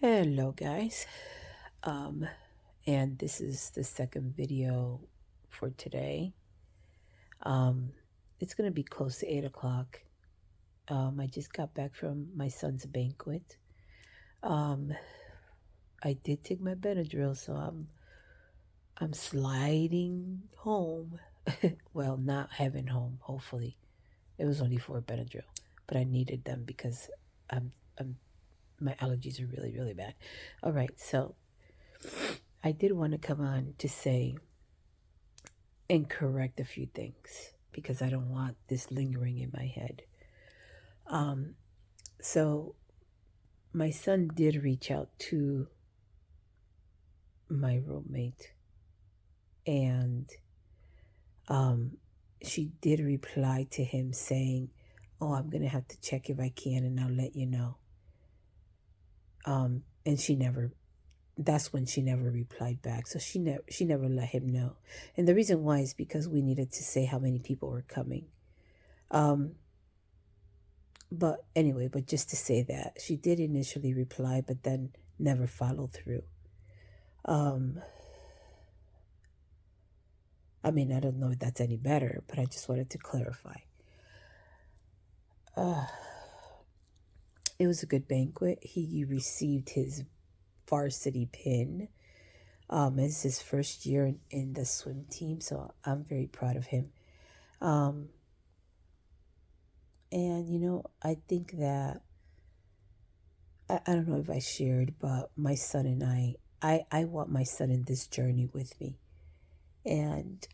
Hello guys. Um and this is the second video for today. Um it's gonna be close to 8 o'clock. I just got back from my son's banquet. Um I did take my Benadryl, so I'm sliding home. Well, not heading home, hopefully. It was only 4 Benadryl, but I needed them because I'm I'm my allergies are really, really bad. All right, so I did want to come on to say and correct a few things because I don't want this lingering in my head. Um, so my son did reach out to my roommate, and um, she did reply to him saying, "Oh, I'm gonna have to check if I can, and I'll let you know." And she never. That's when she never replied back. So she never let him know. And the reason why is because we needed to say how many people were coming. Um, But anyway, but just to say that she did initially reply, but then never followed through. Um, I mean, I don't know if that's any better, but I just wanted to clarify. Uh, it was a good banquet. He received his varsity pin. It's his first year in the swim team, so I'm very proud of him. Um, and I think that I don't know if I shared, but my son and I want my son in this journey with me. And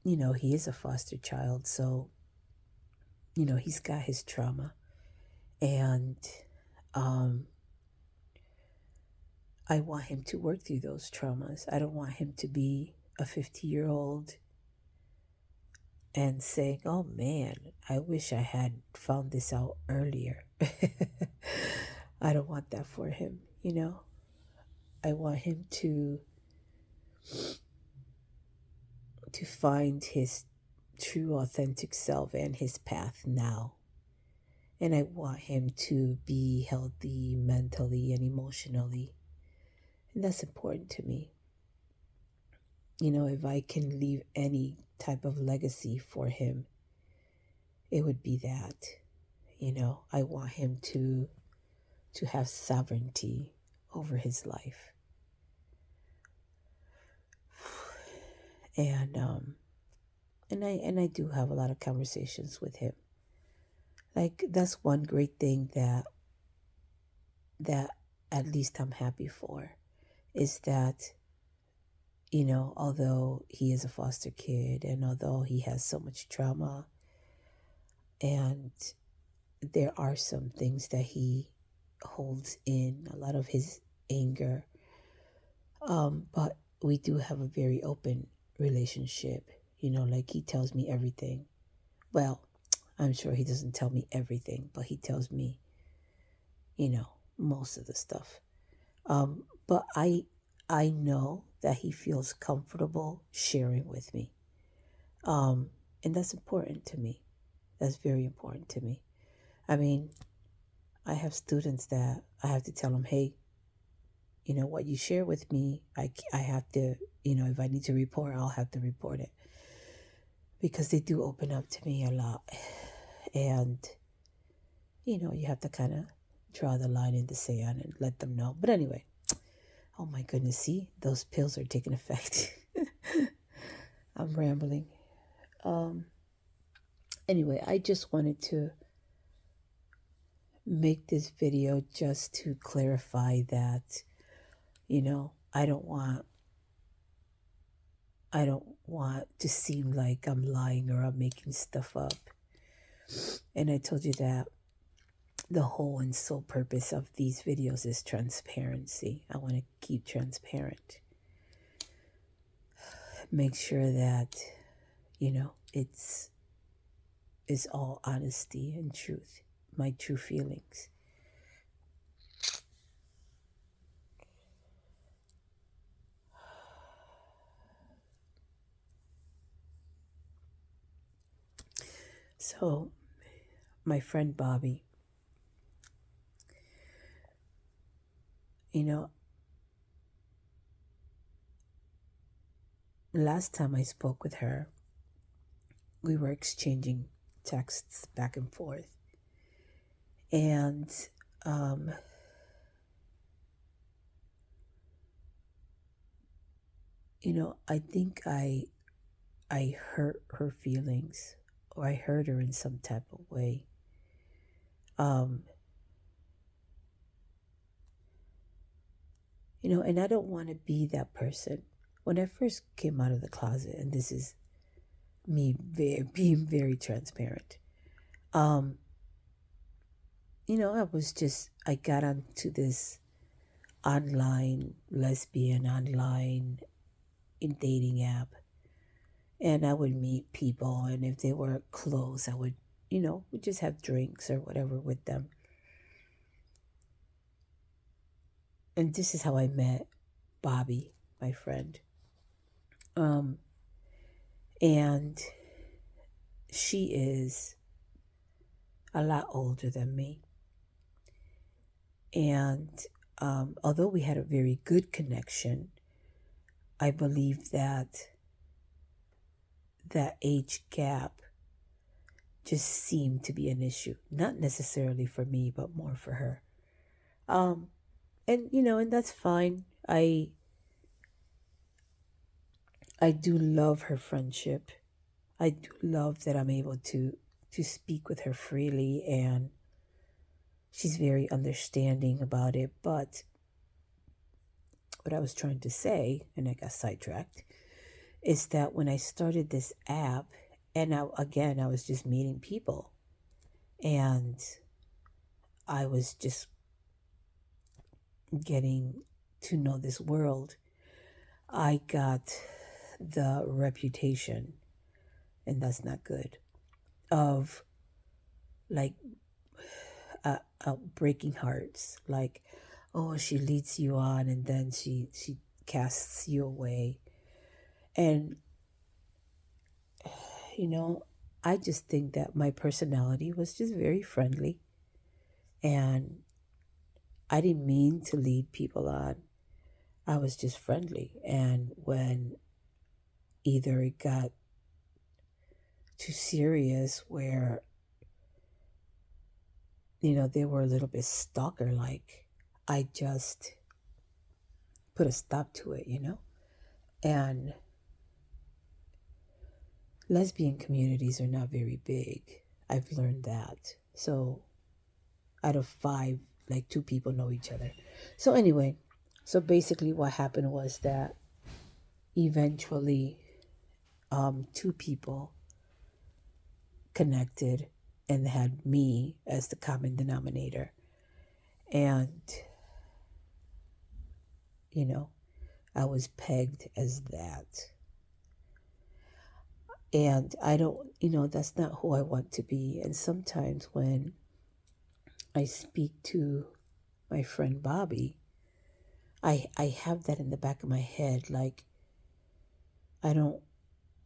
he is a foster child, so he's got his trauma, and um, I want him to work through those traumas. I don't want him to be a 50-year-old and saying, "Oh man, I wish I had found this out earlier." I don't want that for him. I want him to find his true authentic self and his path now. And I want him to be healthy mentally and emotionally. And that's important to me. If I can leave any type of legacy for him, it would be that. I want him to have sovereignty over his life. And I do have a lot of conversations with him. Like, that's one great thing that at least I'm happy for, is that although he is a foster kid and although he has so much trauma, and there are some things that he holds in, a lot of his anger, but we do have a very open relationship. Like, he tells me everything. Well, I'm sure he doesn't tell me everything, but he tells me, most of the stuff. But I know that he feels comfortable sharing with me. And that's important to me. That's very important to me. I mean, I have students that I have to tell them, hey, what you share with me, I have to, if I need to report, I'll have to report it. Because they do open up to me a lot. And, you have to kind of draw the line in the sand and let them know. But anyway, oh my goodness, see, those pills are taking effect. I'm rambling. Um, anyway, I just wanted to make this video just to clarify that, I don't want to seem like I'm lying or I'm making stuff up. And I told you that the whole and sole purpose of these videos is transparency. I want to keep transparent. Make sure that, it's all honesty and truth, my true feelings. So, my friend Bobby, You know, last time I spoke with her, we were exchanging texts back and forth. And um, I think I hurt her feelings, or I hurt her in some type of way. Um, and I don't want to be that person. When I first came out of the closet, and this is me being very transparent, um, I got onto this online lesbian online dating app, and I would meet people, and if they were close, I would, we just have drinks or whatever with them. And this is how I met Bobby, my friend. And she is a lot older than me. And although we had a very good connection, I believe that age gap just seemed to be an issue, not necessarily for me, but more for her. And that's fine. I do love her friendship. I do love that I'm able to speak with her freely, and she's very understanding about it. But what I was trying to say, and I got sidetracked, is that when I started this app, and I was just meeting people, and I was just getting to know this world, I got the reputation, and that's not good, of like breaking hearts. Like, oh, she leads you on, and then she casts you away. And I just think that my personality was just very friendly, and I didn't mean to lead people on. I was just friendly. And when either it got too serious, where they were a little bit stalker like, I just put a stop to it. And lesbian communities are not very big. I've learned that. So out of 5, like 2 people know each other. So anyway, so basically what happened was that eventually 2 people connected and had me as the common denominator. And, I was pegged as that. And I don't, that's not who I want to be. And sometimes when I speak to my friend Bobby, I have that in the back of my head. Like, I don't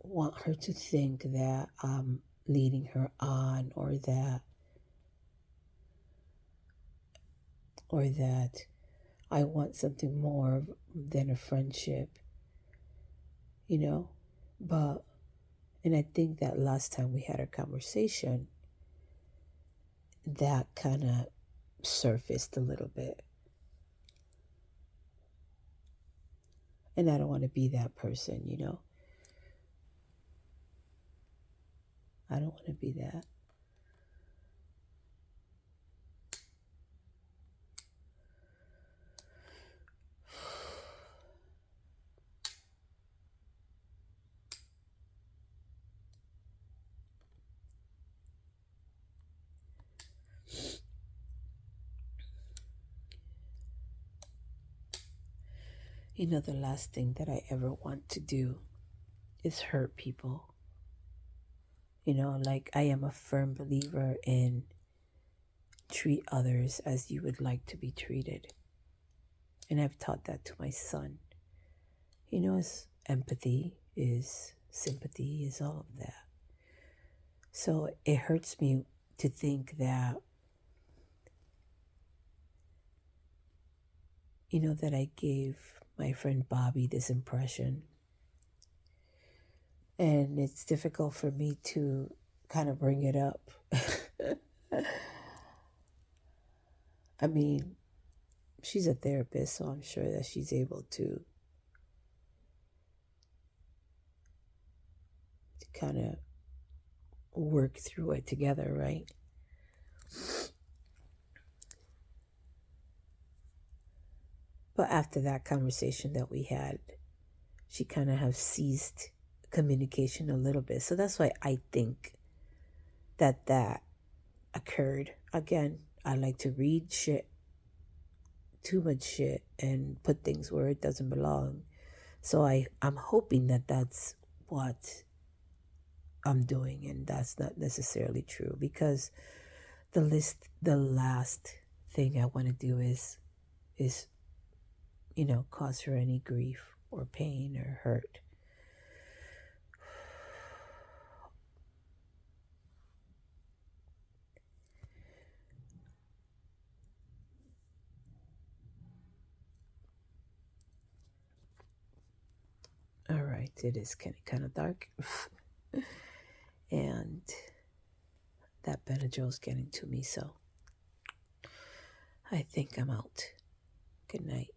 want her to think that I'm leading her on, or that I want something more than a friendship, But, and I think that last time we had a conversation, that kind of surfaced a little bit. And I don't want to be that person, I don't want to be that. The last thing that I ever want to do is hurt people. Like, I am a firm believer in treat others as you would like to be treated. And I've taught that to my son. As empathy is sympathy, is all of that. So it hurts me to think that that I gave my friend Bobby this impression. And it's difficult for me to kind of bring it up. I mean, she's a therapist, so I'm sure that she's able to kind of work through it together, right? But after that conversation that we had, she kind of have ceased communication a little bit. So that's why I think that occurred. Again, I like to read shit, too much shit, and put things where it doesn't belong. So I'm hoping that that's what I'm doing, and that's not necessarily true, because the last thing I want to do is cause her any grief or pain or hurt. All right, it is kind of dark. And that Benadryl's getting to me, so I think I'm out. Good night.